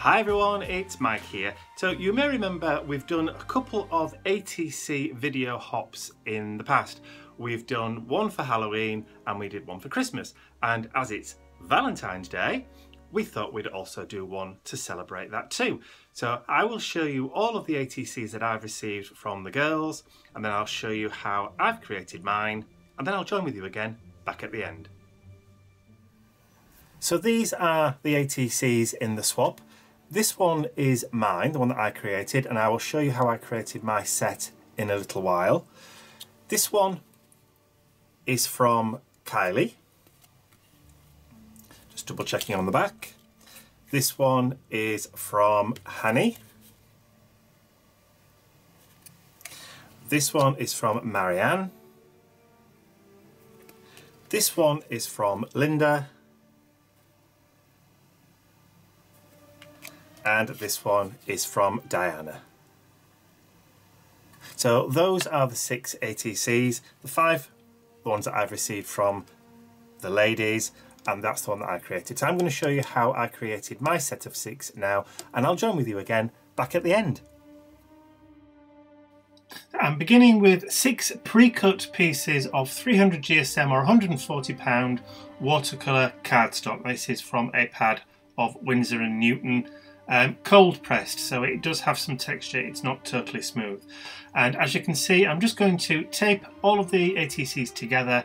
Hi everyone, it's Mike here. So you may remember we've done a couple of ATC video hops in the past. We've done one for Halloween and we did one for Christmas. And as it's Valentine's Day, we thought we'd also do one to celebrate that too. So I will show you all of the ATCs that I've received from the girls, and then I'll show you how I've created mine, and then I'll join with you again back at the end. So these are the ATCs in the swap. This one is mine, the one that I created, and I will show you how I created my set in a little while. This one is from Kylie. Just double checking on the back. This one is from Hanny. This one is from Maryanne. This one is from Linda. And this one is from DIANE. So those are the 6 ATCs, the 5 ones that I've received from the ladies, and that's the one that I created. So I'm going to show you how I created my set of 6 now, and I'll join with you again back at the end. I'm beginning with 6 pre-cut pieces of 300 GSM or £140 watercolour cardstock. This is from a pad of Winsor & Newton. Cold pressed, so it does have some texture, it's not totally smooth. And as you can see, I'm just going to tape all of the ATCs together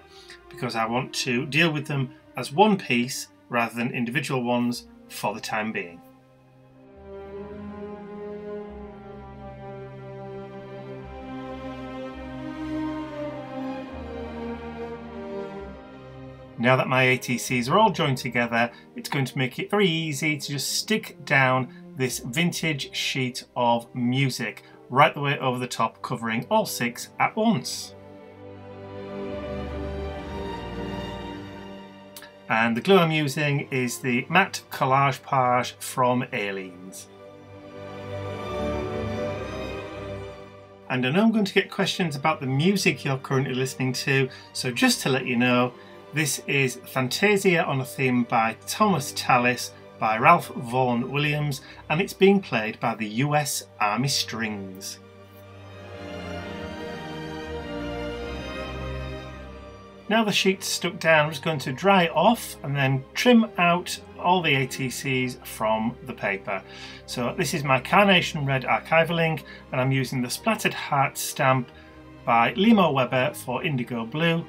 because I want to deal with them as one piece rather than individual ones for the time being. Now that my ATCs are all joined together, it's going to make it very easy to just stick down this vintage sheet of music right the way over the top, covering all 6 at once. And the glue I'm using is the matte collage PAUGE from ALEENE'S. And I know I'm going to get questions about the music you're currently listening to, so just to let you know, this is Fantasia on a Theme by TALIS by Ralph Vaughan Williams, and it's being played by the US Army Strings. Now the sheet's stuck down, I'm just going to dry it off and then trim out all the ATCs from the paper. So this is my Carnation Red archival ink, and I'm using the Splattered Heart stamp by Limo Weber for Indigo Blue.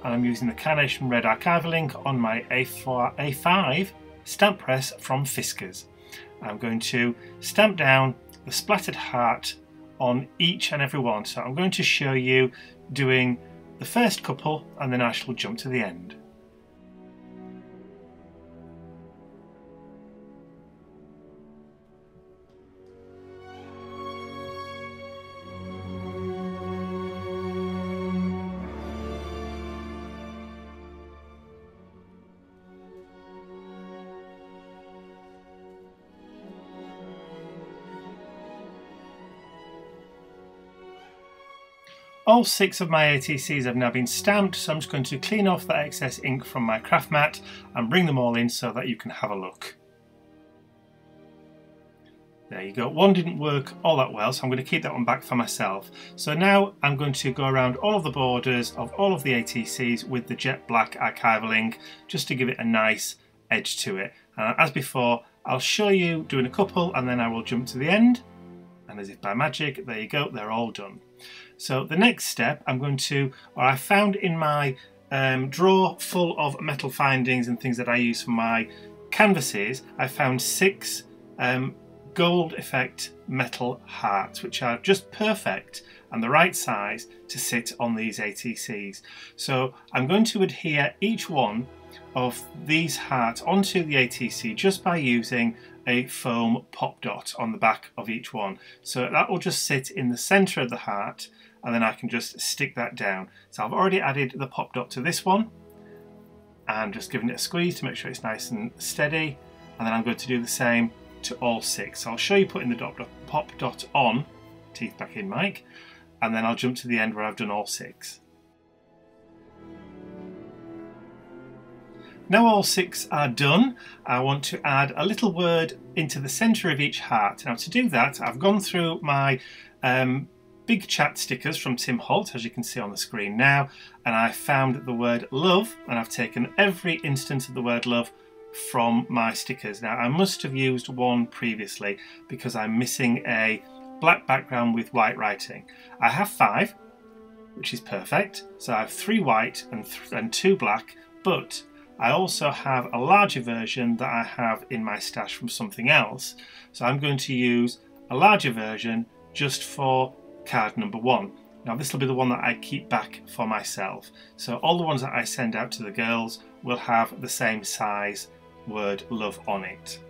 And I'm using the Carnation Red archival ink on my A5 stamp press from FISKARS. I'm going to stamp down the splattered heart on each and every one. So I'm going to show you doing the first couple and then I shall jump to the end. All 6 of my ATCs have now been stamped, so I'm just going to clean off the excess ink from my craft mat and bring them all in so that you can have a look. There you go. One didn't work all that well, so I'm going to keep that one back for myself. So now I'm going to go around all of the borders of all of the ATCs with the jet black archival ink just to give it a nice edge to it. As before, I'll show you doing a couple and then I will jump to the end. And as if by magic, there you go, they're all done. So the next step I found in my drawer full of metal findings and things that I use for my canvases, I found 6 gold effect metal hearts, which are just perfect and the right size to sit on these ATCs. So I'm going to adhere each one of these hearts onto the ATC just by using a foam pop dot on the back of each one. So that will just sit in the center of the heart and then I can just stick that down. So I've already added the pop dot to this one and just giving it a squeeze to make sure it's nice and steady, and then I'm going to do the same to all 6. So I'll show you putting the pop dot on, teeth back in Mike, and then I'll jump to the end where I've done all 6. Now all 6 are done, I want to add a little word into the centre of each heart. Now to do that, I've gone through my big chat stickers from Tim Holtz, as you can see on the screen now, and I found the word love, and I've taken every instance of the word love from my stickers. Now I must have used one previously because I'm missing a black background with white writing. I have 5, which is perfect, so I have 3 white and 2 black, but I also have a larger version that I have in my stash from something else, so I'm going to use a larger version just for card number 1. Now this will be the one that I keep back for myself, so all the ones that I send out to the girls will have the same size word love on it.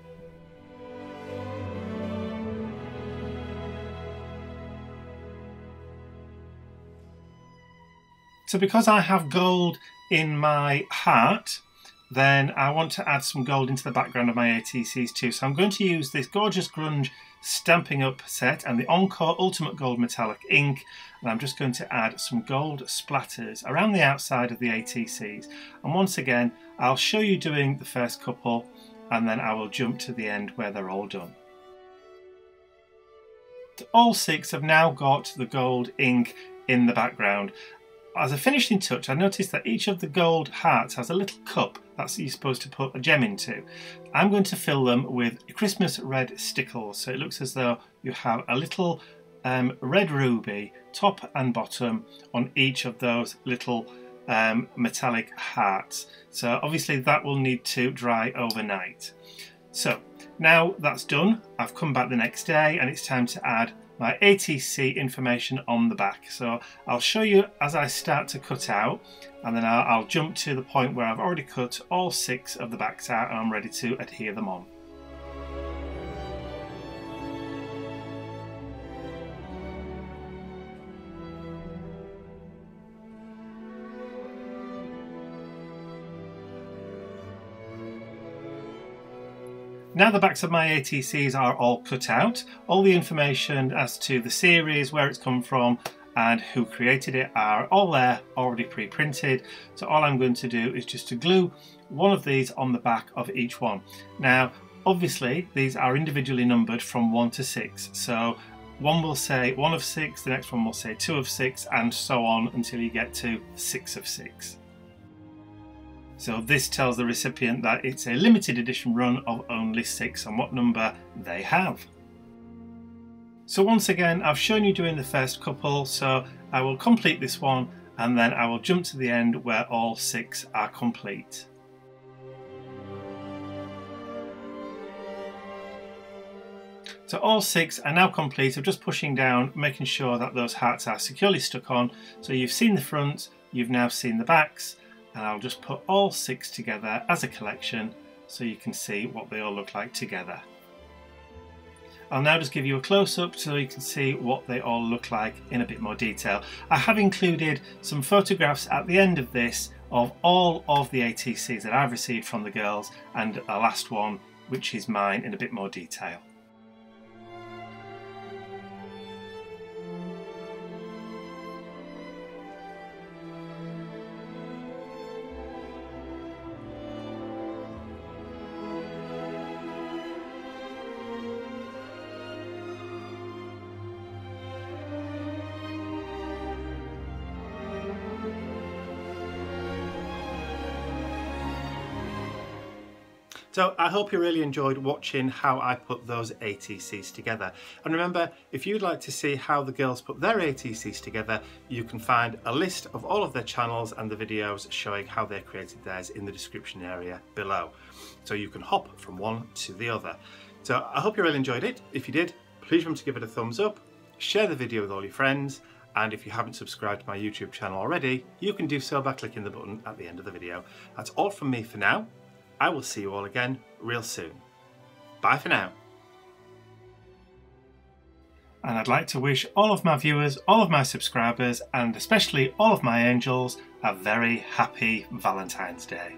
So because I have gold in my heart, then I want to add some gold into the background of my ATCs too. So I'm going to use this gorgeous grunge Stampin' Up set and the ENCORE Ultimate Gold Metallic ink, and I'm just going to add some gold splatters around the outside of the ATCs. And once again, I'll show you doing the first couple and then I will jump to the end where they're all done. All 6 have now got the gold ink in the background. As a finishing touch, I noticed that each of the gold hearts has a little cup that's you're supposed to put a gem into. I'm going to fill them with Christmas red stickles, so it looks as though you have a little red ruby top and bottom on each of those little metallic hearts. So obviously that will need to dry overnight. So now that's done, I've come back the next day and it's time to add my ATC information on the back. So I'll show you as I start to cut out, and then I'll jump to the point where I've already cut all 6 of the backs out and I'm ready to adhere them on. Now the backs of my ATCs are all cut out. All the information as to the series, where it's come from and who created it are all there, already pre-printed. So all I'm going to do is just to glue one of these on the back of each one. Now obviously these are individually numbered from 1 to 6. So one will say 1 of 6, the next one will say 2 of 6 and so on until you get to 6 of 6. So this tells the recipient that it's a limited edition run of only 6 and what number they have. So once again, I've shown you doing the first couple, so I will complete this one and then I will jump to the end where all 6 are complete. So all 6 are now complete. I'm just pushing down, making sure that those hearts are securely stuck on. So you've seen the front, you've now seen the backs, and I'll just put all 6 together as a collection so you can see what they all look like together. I'll now just give you a close-up so you can see what they all look like in a bit more detail. I have included some photographs at the end of this of all of the ATCs that I've received from the girls and a last one which is mine in a bit more detail. So I hope you really enjoyed watching how I put those ATCs together. And remember, if you'd like to see how the girls put their ATCs together, you can find a list of all of their channels and the videos showing how they created theirs in the description area below. So you can hop from one to the other. So I hope you really enjoyed it. If you did, please remember to give it a thumbs up, share the video with all your friends, and if you haven't subscribed to my YouTube channel already, you can do so by clicking the button at the end of the video. That's all from me for now. I will see you all again real soon. Bye for now. And I'd like to wish all of my viewers, all of my subscribers, and especially all of my angels a very happy Valentine's Day.